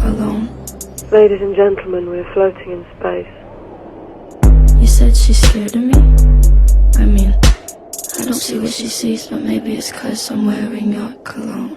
alone. Ladies and gentlemen, we're floating in space. You said she's scared of me? I mean, I don't see what she sees, but maybe it's 'cause I'm wearing your cologne.